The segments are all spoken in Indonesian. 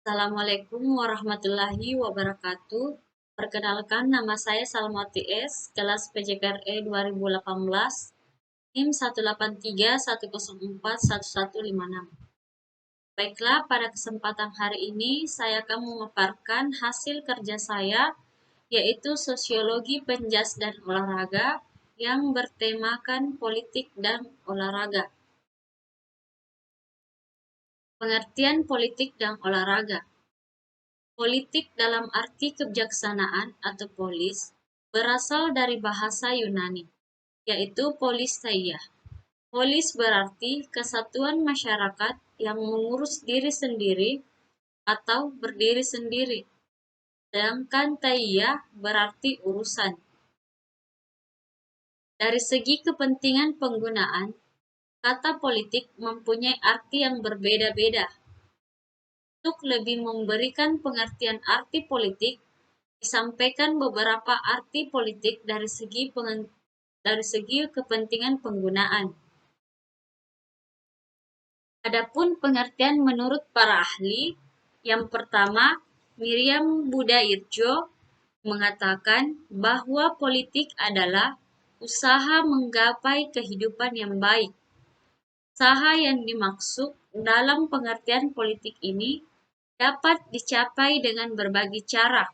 Assalamualaikum warahmatullahi wabarakatuh. Perkenalkan, nama saya Salmati S, kelas PJKRE 2018, NIM 183104156. Baiklah, pada kesempatan hari ini saya akan memaparkan hasil kerja saya, yaitu Sosiologi Penjas dan Olahraga yang bertemakan politik dan olahraga. Pengertian politik dan olahraga. Politik dalam arti kebijaksanaan atau polis berasal dari bahasa Yunani, yaitu polisteia. Polis berarti kesatuan masyarakat yang mengurus diri sendiri atau berdiri sendiri, sedangkan teia berarti urusan. Dari segi kepentingan penggunaan, kata politik mempunyai arti yang berbeda-beda. Untuk lebih memberikan pengertian arti politik, disampaikan beberapa arti politik dari segi kepentingan penggunaan. Adapun pengertian menurut para ahli, yang pertama, Miriam Budairjo mengatakan bahwa politik adalah usaha menggapai kehidupan yang baik. Usaha yang dimaksud dalam pengertian politik ini dapat dicapai dengan berbagai cara,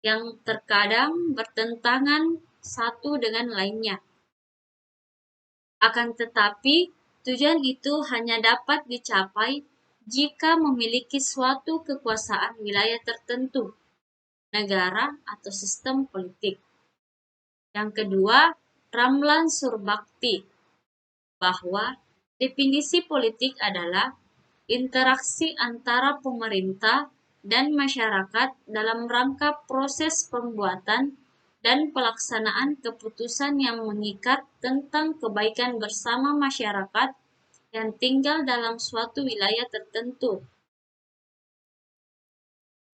yang terkadang bertentangan satu dengan lainnya. Akan tetapi, tujuan itu hanya dapat dicapai jika memiliki suatu kekuasaan wilayah tertentu, negara atau sistem politik. Yang kedua, Ramlan Surbakti, bahwa definisi politik adalah interaksi antara pemerintah dan masyarakat dalam rangka proses pembuatan dan pelaksanaan keputusan yang mengikat tentang kebaikan bersama masyarakat yang tinggal dalam suatu wilayah tertentu.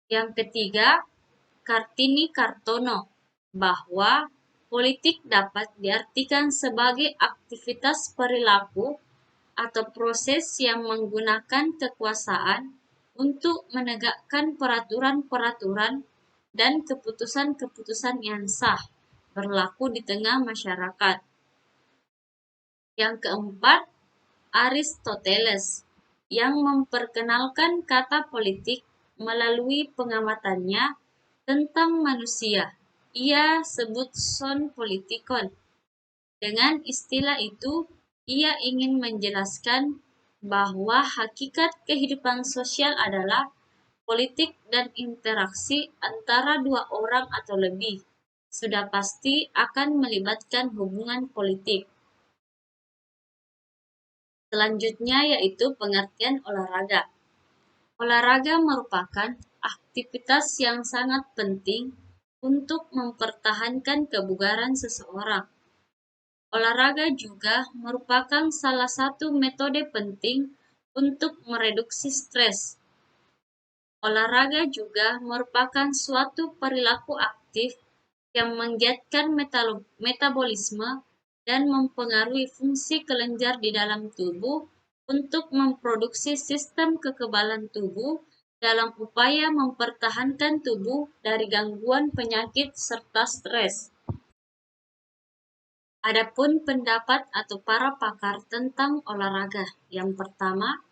Yang ketiga, Kartini Kartono, bahwa politik dapat diartikan sebagai aktivitas perilaku atau proses yang menggunakan kekuasaan untuk menegakkan peraturan-peraturan dan keputusan-keputusan yang sah berlaku di tengah masyarakat. Yang keempat, Aristoteles, yang memperkenalkan kata politik melalui pengamatannya tentang manusia. Ia sebut son politikon. Dengan istilah itu, ia ingin menjelaskan bahwa hakikat kehidupan sosial adalah politik dan interaksi antara dua orang atau lebih. Sudah pasti akan melibatkan hubungan politik. Selanjutnya yaitu pengertian olahraga. Olahraga merupakan aktivitas yang sangat penting untuk mempertahankan kebugaran seseorang. Olahraga juga merupakan salah satu metode penting untuk mereduksi stres. Olahraga juga merupakan suatu perilaku aktif yang menggiatkan metabolisme dan mempengaruhi fungsi kelenjar di dalam tubuh untuk memproduksi sistem kekebalan tubuh dalam upaya mempertahankan tubuh dari gangguan penyakit serta stres. Adapun pendapat atau para pakar tentang olahraga. Yang pertama,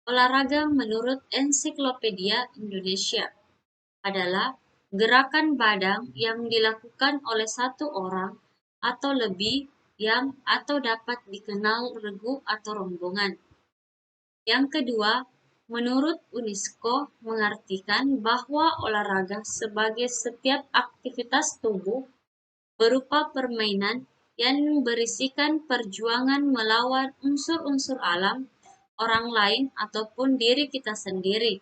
olahraga menurut Ensiklopedia Indonesia adalah gerakan badan yang dilakukan oleh satu orang atau lebih yang atau dapat dikenal regu atau rombongan. Yang kedua, menurut UNESCO mengartikan bahwa olahraga sebagai setiap aktivitas tubuh berupa permainan yang berisikan perjuangan melawan unsur-unsur alam, orang lain, ataupun diri kita sendiri.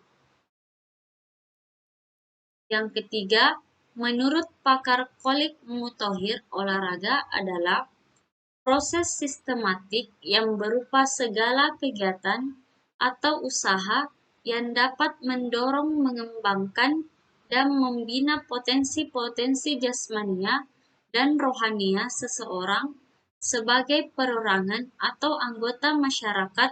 Yang ketiga, menurut pakar Kholik Muthohir, olahraga adalah proses sistematik yang berupa segala kegiatan atau usaha yang dapat mendorong, mengembangkan, dan membina potensi-potensi jasmania dan rohania seseorang sebagai perorangan atau anggota masyarakat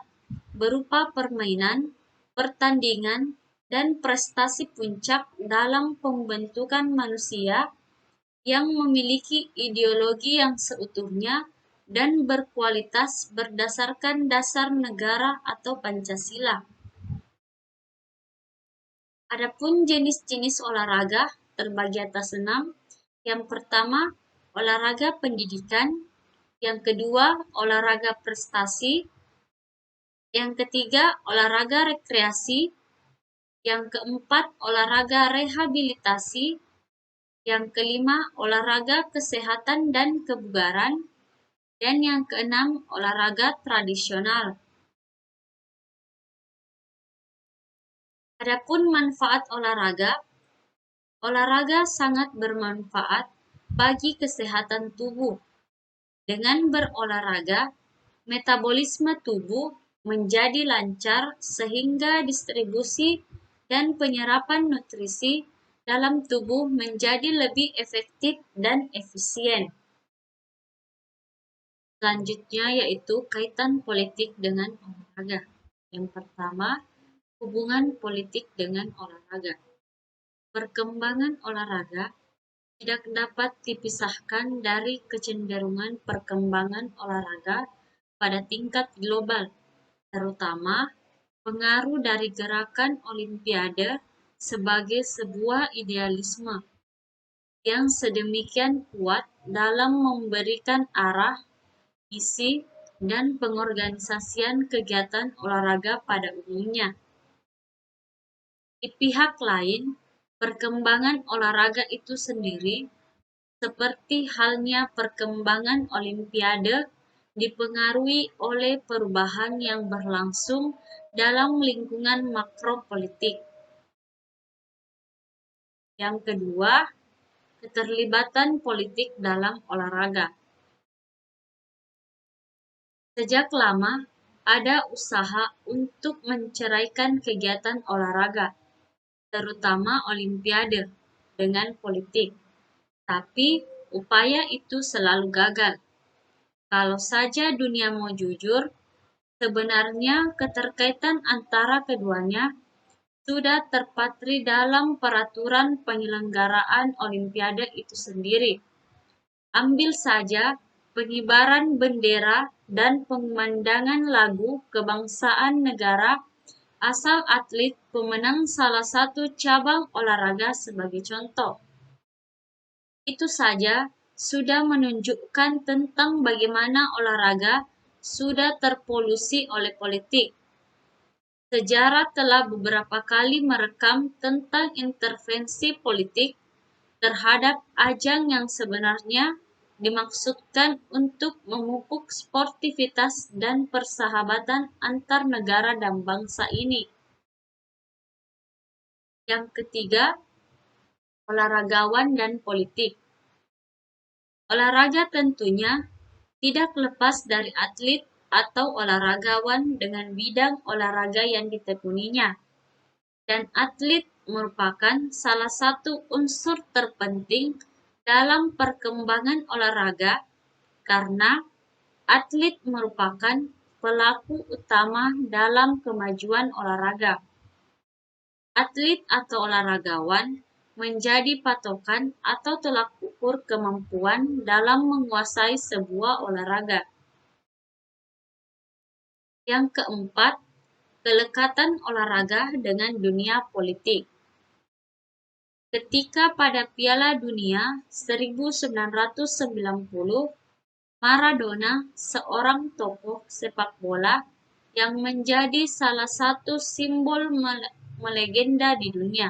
berupa permainan, pertandingan, dan prestasi puncak dalam pembentukan manusia yang memiliki ideologi yang seutuhnya dan berkualitas berdasarkan dasar negara atau Pancasila. Adapun jenis-jenis olahraga terbagi atas 6. Yang pertama, olahraga pendidikan. Yang kedua, olahraga prestasi. Yang ketiga, olahraga rekreasi. Yang keempat, olahraga rehabilitasi. Yang kelima, olahraga kesehatan dan kebugaran. Dan yang keenam, olahraga tradisional. Adapun manfaat olahraga, olahraga sangat bermanfaat bagi kesehatan tubuh. Dengan berolahraga, metabolisme tubuh menjadi lancar sehingga distribusi dan penyerapan nutrisi dalam tubuh menjadi lebih efektif dan efisien. Selanjutnya yaitu kaitan politik dengan olahraga. Yang pertama, hubungan politik dengan olahraga. Perkembangan olahraga tidak dapat dipisahkan dari kecenderungan perkembangan olahraga pada tingkat global, terutama pengaruh dari gerakan Olimpiade sebagai sebuah idealisme yang sedemikian kuat dalam memberikan arah, isi, dan pengorganisasian kegiatan olahraga pada umumnya. Di pihak lain, perkembangan olahraga itu sendiri, seperti halnya perkembangan Olimpiade, dipengaruhi oleh perubahan yang berlangsung dalam lingkungan makropolitik. Yang kedua, keterlibatan politik dalam olahraga. Sejak lama, ada usaha untuk menceraikan kegiatan olahraga, terutama Olimpiade, dengan politik. Tapi upaya itu selalu gagal. Kalau saja dunia mau jujur, sebenarnya keterkaitan antara keduanya sudah terpatri dalam peraturan penyelenggaraan Olimpiade itu sendiri. Ambil saja pengibaran bendera dan pemandangan lagu kebangsaan negara asal atlet pemenang salah satu cabang olahraga sebagai contoh. Itu saja sudah menunjukkan tentang bagaimana olahraga sudah terpolusi oleh politik. Sejarah telah beberapa kali merekam tentang intervensi politik terhadap ajang yang sebenarnya dimaksudkan untuk memupuk sportivitas dan persahabatan antar negara dan bangsa ini. Yang ketiga, olahragawan dan politik. Olahraga tentunya tidak lepas dari atlet atau olahragawan dengan bidang olahraga yang ditekuninya. Dan atlet merupakan salah satu unsur terpenting dalam perkembangan olahraga karena atlet merupakan pelaku utama dalam kemajuan olahraga. Atlet atau olahragawan menjadi patokan atau tolak ukur kemampuan dalam menguasai sebuah olahraga. Yang keempat, kelekatan olahraga dengan dunia politik. Ketika pada Piala Dunia 1990, Maradona, seorang tokoh sepak bola yang menjadi salah satu simbol melegenda di dunia,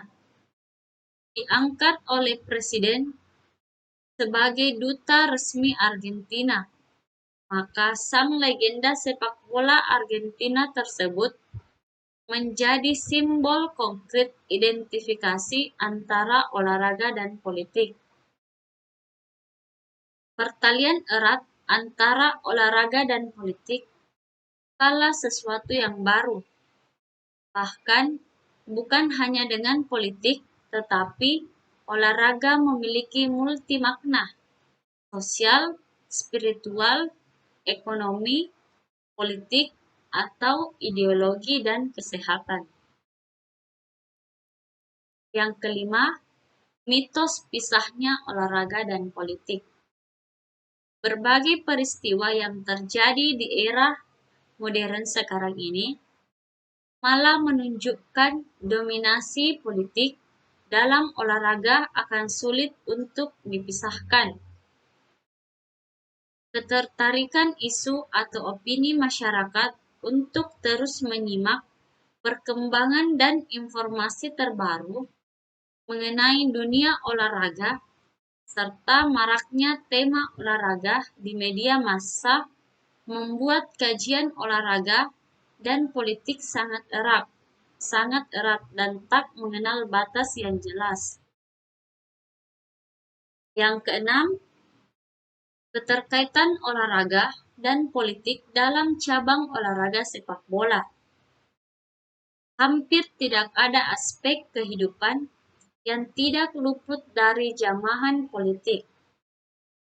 diangkat oleh Presiden sebagai duta resmi Argentina. Maka sang legenda sepak bola Argentina tersebut menjadi simbol konkret identifikasi antara olahraga dan politik. Pertalian erat antara olahraga dan politik kala sesuatu yang baru. Bahkan bukan hanya dengan politik, tetapi olahraga memiliki multi makna, sosial, spiritual, ekonomi, politik, atau ideologi dan kesehatan. Yang kelima, mitos pisahnya olahraga dan politik. Berbagai peristiwa yang terjadi di era modern sekarang ini malah menunjukkan dominasi politik dalam olahraga akan sulit untuk dipisahkan. Ketertarikan isu atau opini masyarakat untuk terus menyimak perkembangan dan informasi terbaru mengenai dunia olahraga serta maraknya tema olahraga di media massa membuat kajian olahraga dan politik sangat erat dan tak mengenal batas yang jelas. Yang keenam, keterkaitan olahraga dan politik dalam cabang olahraga sepak bola. Hampir tidak ada aspek kehidupan yang tidak luput dari jamahan politik,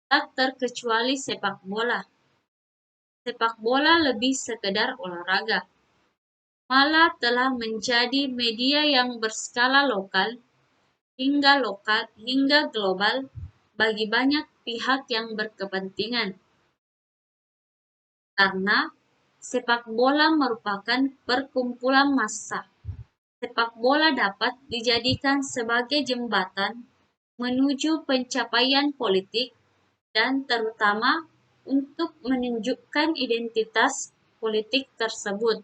tak terkecuali sepak bola. Sepak bola lebih sekedar olahraga, malah telah menjadi media yang berskala lokal hingga global bagi banyak pihak yang berkepentingan. Karena sepak bola merupakan perkumpulan massa. Sepak bola dapat dijadikan sebagai jembatan menuju pencapaian politik dan terutama untuk menunjukkan identitas politik tersebut.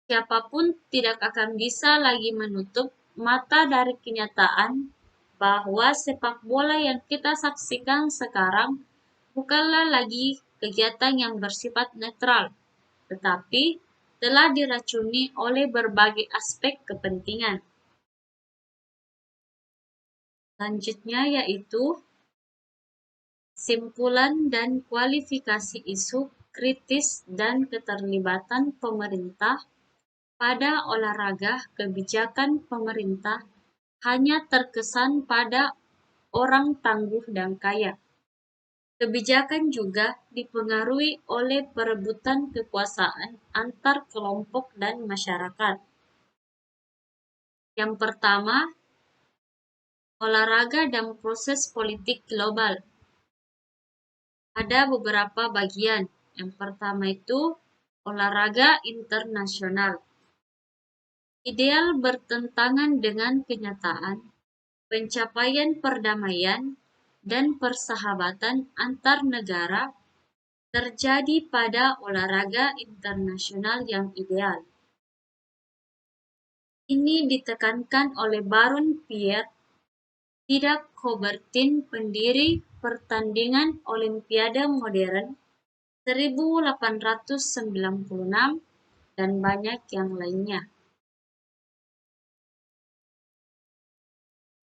Siapapun tidak akan bisa lagi menutup mata dari kenyataan bahwa sepak bola yang kita saksikan sekarang bukanlah lagi kegiatan yang bersifat netral, tetapi telah diracuni oleh berbagai aspek kepentingan. Selanjutnya yaitu simpulan dan kualifikasi isu kritis dan keterlibatan pemerintah pada olahraga. Kebijakan pemerintah hanya terkesan pada orang tangguh dan kaya. Kebijakan juga dipengaruhi oleh perebutan kekuasaan antar kelompok dan masyarakat. Yang pertama, olahraga dan proses politik global. Ada beberapa bagian. Yang pertama itu olahraga internasional. Ideal bertentangan dengan kenyataan, pencapaian perdamaian dan persahabatan antar negara terjadi pada olahraga internasional yang ideal. Ini ditekankan oleh Baron Pierre de Coubertin, pendiri pertandingan Olimpiade modern 1896 dan banyak yang lainnya.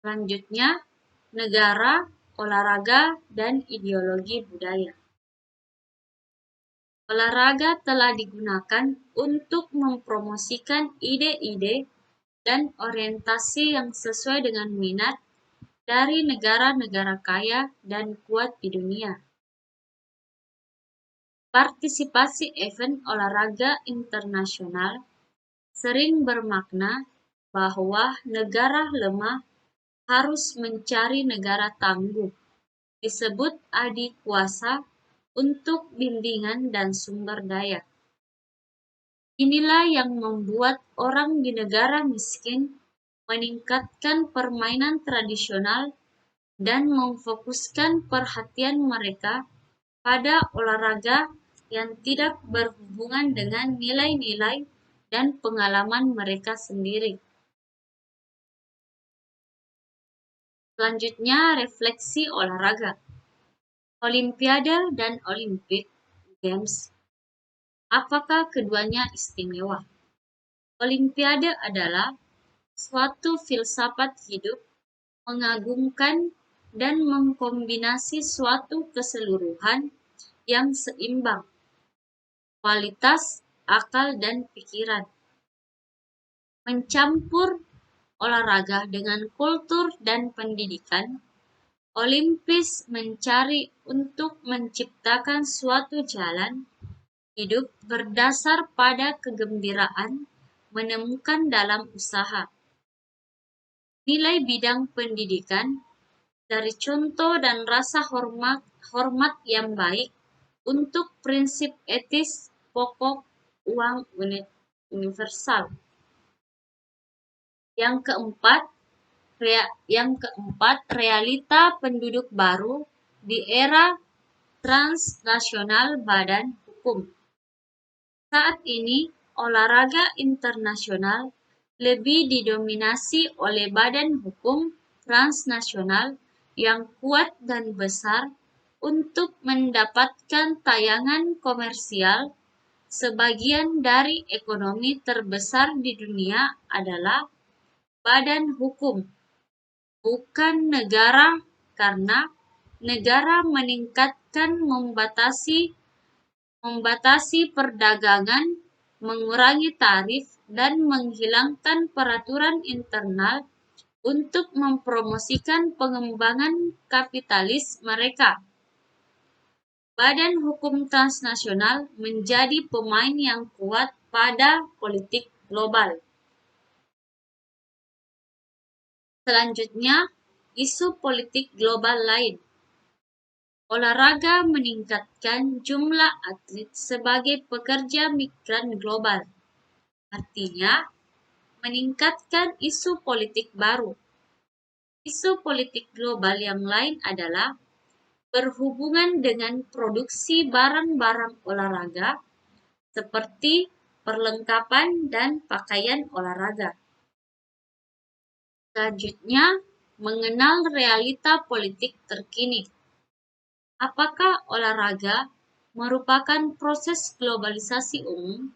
Selanjutnya, negara, olahraga, dan ideologi budaya. Olahraga telah digunakan untuk mempromosikan ide-ide dan orientasi yang sesuai dengan minat dari negara-negara kaya dan kuat di dunia. Partisipasi event olahraga internasional sering bermakna bahwa negara lemah harus mencari negara tangguh, disebut adik kuasa, untuk bimbingan dan sumber daya. Inilah yang membuat orang di negara miskin meningkatkan permainan tradisional dan memfokuskan perhatian mereka pada olahraga yang tidak berhubungan dengan nilai-nilai dan pengalaman mereka sendiri. Selanjutnya, refleksi olahraga. Olimpiade dan Olympic Games. Apakah keduanya istimewa? Olimpiade adalah suatu filsafat hidup, mengagumkan dan mengkombinasi suatu keseluruhan yang seimbang, kualitas, akal, dan pikiran. Mencampur olahraga dengan kultur dan pendidikan, Olimpis mencari untuk menciptakan suatu jalan hidup berdasar pada kegembiraan menemukan dalam usaha. Nilai bidang pendidikan dari contoh dan rasa hormat yang baik untuk prinsip etis pokok uang universal. Yang keempat, realita penduduk baru di era transnasional badan hukum. Saat ini, olahraga internasional lebih didominasi oleh badan hukum transnasional yang kuat dan besar untuk mendapatkan tayangan komersial. Sebagian dari ekonomi terbesar di dunia adalah badan hukum, bukan negara, karena negara meningkatkan membatasi perdagangan, mengurangi tarif, dan menghilangkan peraturan internal untuk mempromosikan pengembangan kapitalis mereka. Badan hukum transnasional menjadi pemain yang kuat pada politik global. Selanjutnya, isu politik global lain. Olahraga meningkatkan jumlah atlet sebagai pekerja migran global. Artinya, meningkatkan isu politik baru. Isu politik global yang lain adalah berhubungan dengan produksi barang-barang olahraga seperti perlengkapan dan pakaian olahraga. Selanjutnya, mengenal realita politik terkini. Apakah olahraga merupakan proses globalisasi umum,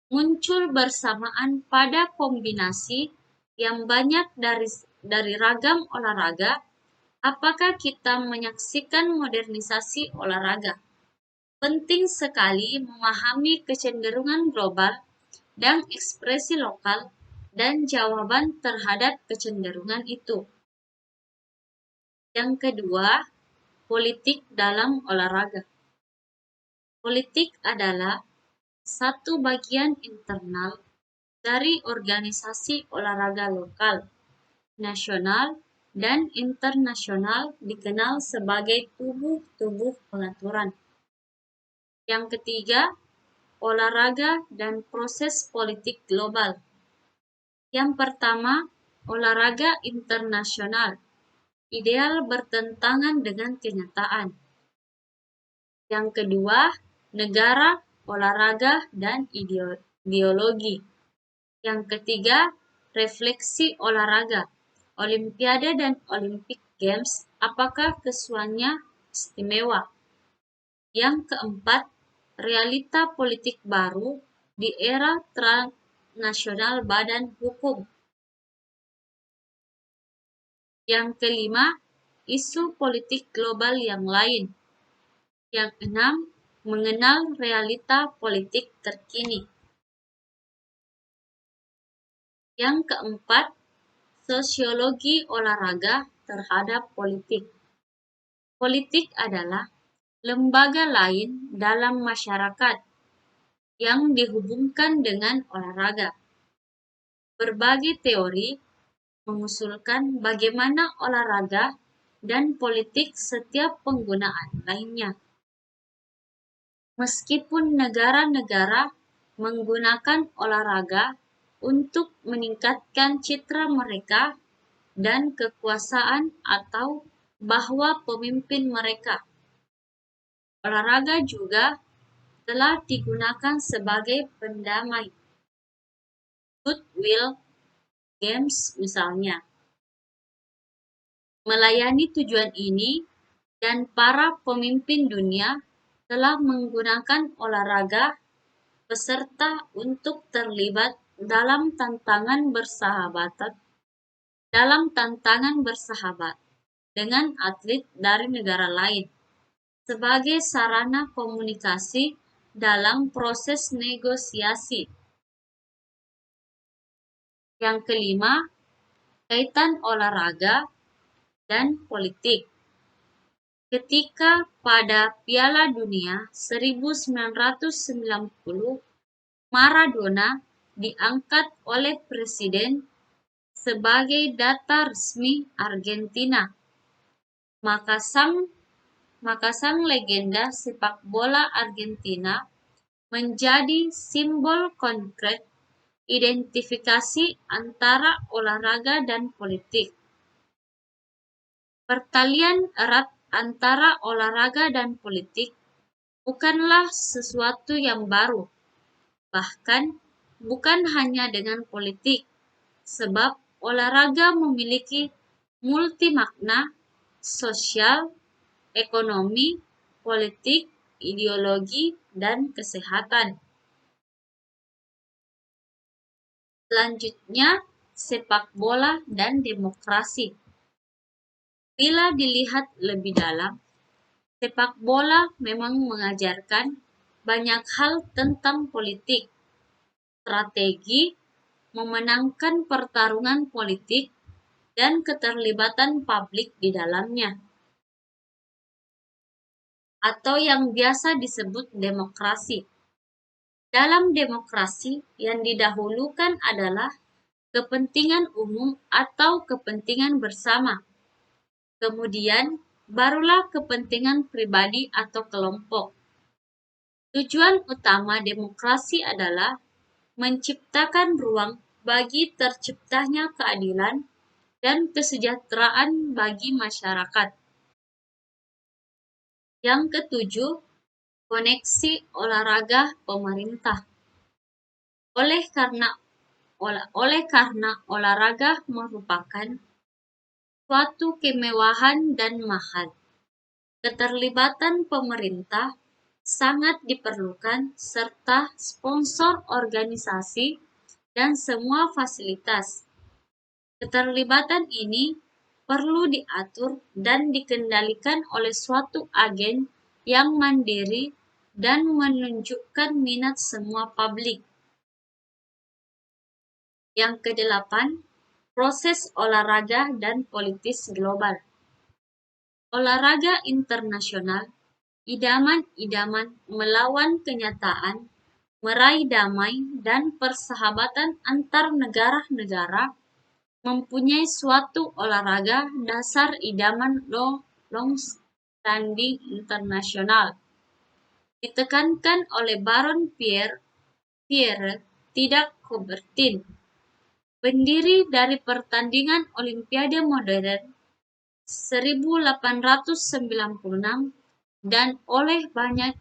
muncul bersamaan pada kombinasi yang banyak dari ragam olahraga? Apakah kita menyaksikan modernisasi olahraga? Penting sekali memahami kecenderungan global dan ekspresi lokal dan jawaban terhadap kecenderungan itu. Yang kedua, politik dalam olahraga. Politik adalah satu bagian internal dari organisasi olahraga lokal, nasional, dan internasional dikenal sebagai tubuh-tubuh pengaturan. Yang ketiga, olahraga dan proses politik global. Yang pertama, olahraga internasional. Ideal bertentangan dengan kenyataan. Yang kedua, negara, olahraga, dan ideologi. Yang ketiga, refleksi olahraga. Olimpiade dan Olympic Games, apakah kesuanya istimewa? Yang keempat, realita politik baru di era transnasional badan hukum. Yang kelima, isu politik global yang lain. Yang enam, mengenal realita politik terkini. Yang keempat, sosiologi olahraga terhadap politik. Politik adalah lembaga lain dalam masyarakat yang dihubungkan dengan olahraga. Berbagai teori mengusulkan bagaimana olahraga dan politik setiap penggunaan lainnya. Meskipun negara-negara menggunakan olahraga untuk meningkatkan citra mereka dan kekuasaan atau bahwa pemimpin mereka, olahraga juga telah digunakan sebagai pendamai. Goodwill Games misalnya. Melayani tujuan ini, dan para pemimpin dunia telah menggunakan olahraga peserta untuk terlibat dalam tantangan bersahabat dengan atlet dari negara lain sebagai sarana komunikasi dalam proses negosiasi. Yang kelima, kaitan olahraga dan politik. Ketika pada Piala Dunia 1990, Maradona diangkat oleh Presiden sebagai data resmi Argentina, maka sang legenda sepak bola Argentina menjadi simbol konkret identifikasi antara olahraga dan politik. Pertalian erat antara olahraga dan politik bukanlah sesuatu yang baru, bahkan bukan hanya dengan politik, sebab olahraga memiliki multi makna sosial, ekonomi, politik, ideologi, dan kesehatan. Selanjutnya, sepak bola dan demokrasi. Bila dilihat lebih dalam, sepak bola memang mengajarkan banyak hal tentang politik, strategi, memenangkan pertarungan politik, dan keterlibatan publik di dalamnya, atau yang biasa disebut demokrasi. Dalam demokrasi, yang didahulukan adalah kepentingan umum atau kepentingan bersama. Kemudian, barulah kepentingan pribadi atau kelompok. Tujuan utama demokrasi adalah menciptakan ruang bagi terciptanya keadilan dan kesejahteraan bagi masyarakat. Yang ketujuh, koneksi olahraga pemerintah. Oleh karena olahraga merupakan suatu kemewahan dan mahal, keterlibatan pemerintah sangat diperlukan serta sponsor organisasi dan semua fasilitas. Keterlibatan ini perlu diatur dan dikendalikan oleh suatu agen yang mandiri dan menunjukkan minat semua publik. Yang kedelapan, proses olahraga dan politis global. Olahraga internasional, idaman-idaman melawan kenyataan, meraih damai dan persahabatan antar negara-negara, mempunyai suatu olahraga dasar idaman long-standing internasional. Ditekankan oleh Baron Pierre, tidak Coubertin, pendiri dari pertandingan Olimpiade modern 1896 dan oleh banyak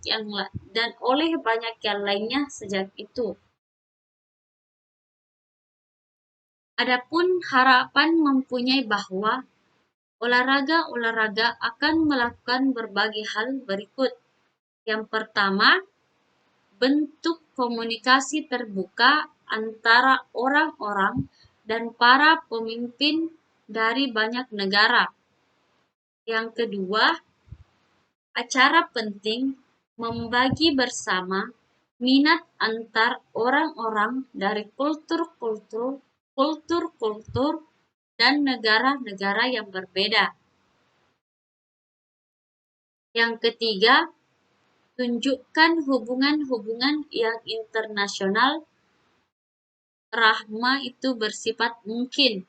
yang lainnya sejak itu. Adapun harapan mempunyai bahwa olahraga akan melakukan berbagai hal berikut. Yang pertama, bentuk komunikasi terbuka antara orang-orang dan para pemimpin dari banyak negara. Yang kedua, acara penting membagi bersama minat antar orang-orang dari kultur dan negara-negara yang berbeda. Yang ketiga, tunjukkan hubungan-hubungan yang internasional. Rahma itu bersifat mungkin.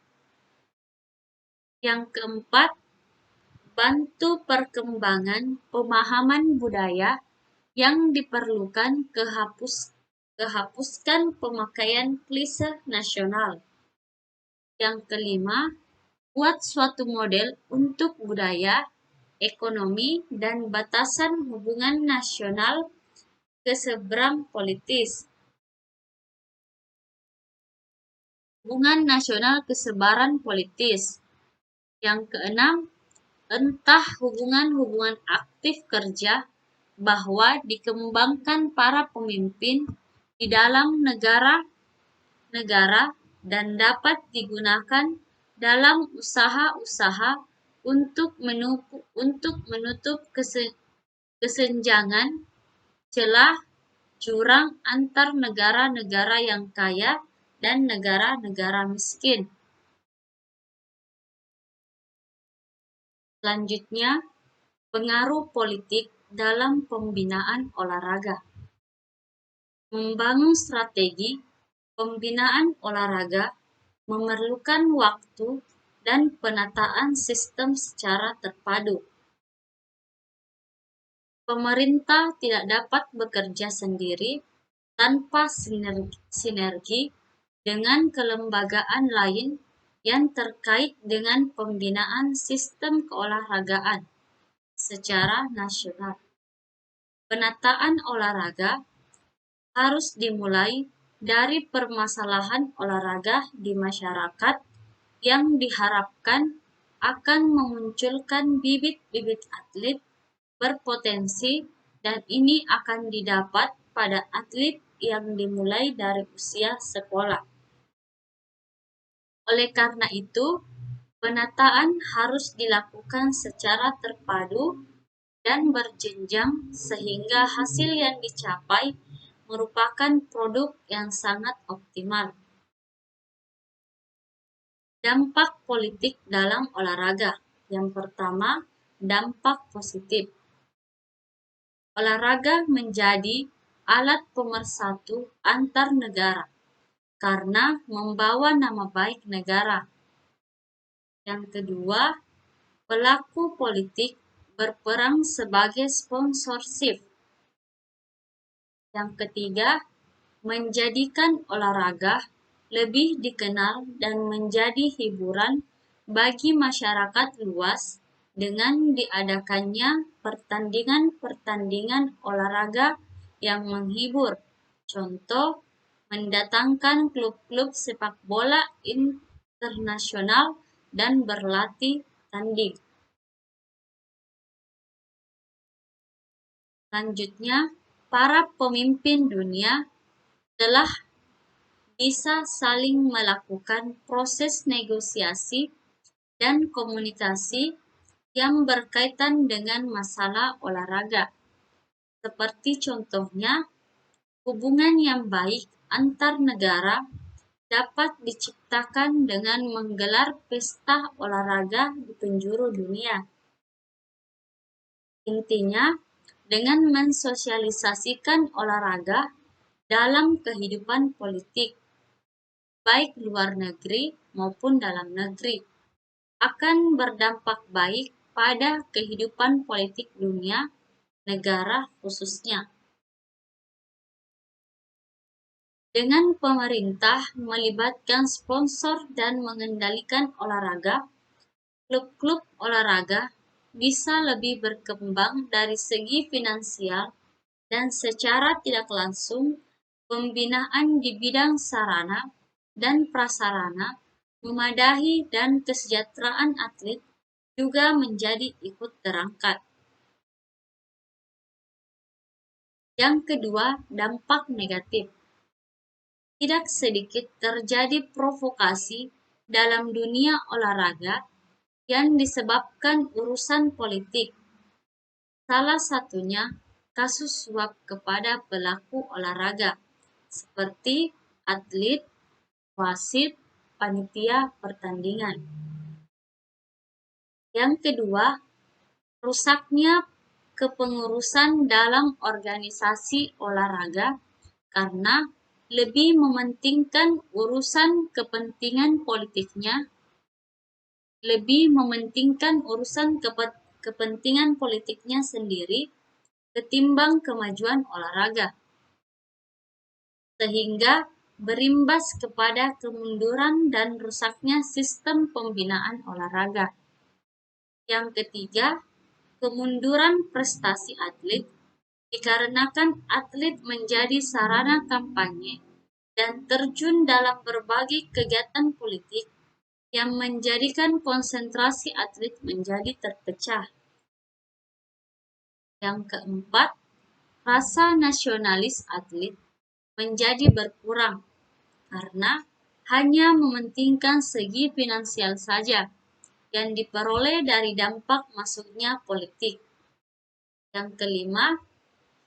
Yang keempat, bantu perkembangan pemahaman budaya yang diperlukan kehapuskan pemakaian klise nasional. Yang kelima, buat suatu model untuk budaya, ekonomi, dan batasan hubungan nasional keseberang politis. Hubungan nasional kesebaran politis. Yang keenam, entah hubungan aktif kerja bahwa dikembangkan para pemimpin di dalam negara dan dapat digunakan dalam usaha-usaha untuk menutup kesenjangan, celah, jurang antar negara-negara yang kaya dan negara-negara miskin. Selanjutnya, pengaruh politik dalam pembinaan olahraga. Membangun strategi pembinaan olahraga memerlukan waktu dan penataan sistem secara terpadu. Pemerintah tidak dapat bekerja sendiri tanpa sinergi dengan kelembagaan lain yang terkait dengan pembinaan sistem keolahragaan secara nasional. Penataan olahraga harus dimulai dari permasalahan olahraga di masyarakat yang diharapkan akan memunculkan bibit-bibit atlet berpotensi, dan ini akan didapat pada atlet yang dimulai dari usia sekolah. Oleh karena itu, penataan harus dilakukan secara terpadu dan berjenjang sehingga hasil yang dicapai merupakan produk yang sangat optimal. Dampak politik dalam olahraga. Yang pertama, dampak positif. Olahraga menjadi alat pemersatu antar negara karena membawa nama baik negara. Yang kedua, pelaku politik berperan sebagai sponsorship. Yang ketiga, menjadikan olahraga lebih dikenal dan menjadi hiburan bagi masyarakat luas dengan diadakannya pertandingan-pertandingan olahraga yang menghibur. Contoh, mendatangkan klub-klub sepak bola internasional dan berlatih tanding. Selanjutnya, para pemimpin dunia telah bisa saling melakukan proses negosiasi dan komunikasi yang berkaitan dengan masalah olahraga. Seperti contohnya, hubungan yang baik antar negara dapat diciptakan dengan menggelar pesta olahraga di penjuru dunia. Intinya, dengan mensosialisasikan olahraga dalam kehidupan politik, baik luar negeri maupun dalam negeri, akan berdampak baik pada kehidupan politik dunia, negara khususnya. Dengan pemerintah melibatkan sponsor dan mengendalikan olahraga, klub-klub olahraga bisa lebih berkembang dari segi finansial dan secara tidak langsung pembinaan di bidang sarana dan prasarana memadai dan kesejahteraan atlet juga menjadi ikut terangkat. Yang kedua, dampak negatif. Tidak sedikit terjadi provokasi dalam dunia olahraga yang disebabkan urusan politik. Salah satunya kasus suap kepada pelaku olahraga, seperti atlet, wasit, panitia pertandingan. Yang kedua, rusaknya kepengurusan dalam organisasi olahraga karena lebih mementingkan urusan kepentingan politiknya sendiri ketimbang kemajuan olahraga, sehingga berimbas kepada kemunduran dan rusaknya sistem pembinaan olahraga. Yang ketiga, kemunduran prestasi atlet dikarenakan atlet menjadi sarana kampanye dan terjun dalam berbagai kegiatan politik yang menjadikan konsentrasi atlet menjadi terpecah. Yang keempat, rasa nasionalis atlet menjadi berkurang karena hanya mementingkan segi finansial saja yang diperoleh dari dampak masuknya politik. Yang kelima,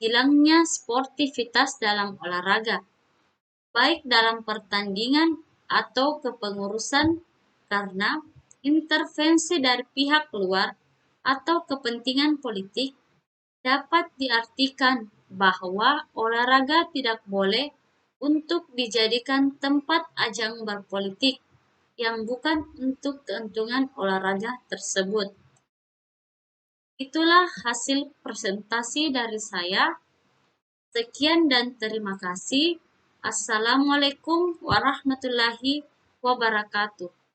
hilangnya sportivitas dalam olahraga, baik dalam pertandingan atau kepengurusan karena intervensi dari pihak luar atau kepentingan politik. Dapat diartikan bahwa olahraga tidak boleh untuk dijadikan tempat ajang berpolitik yang bukan untuk keuntungan olahraga tersebut. Itulah hasil presentasi dari saya. Sekian dan terima kasih. Assalamualaikum warahmatullahi wabarakatuh.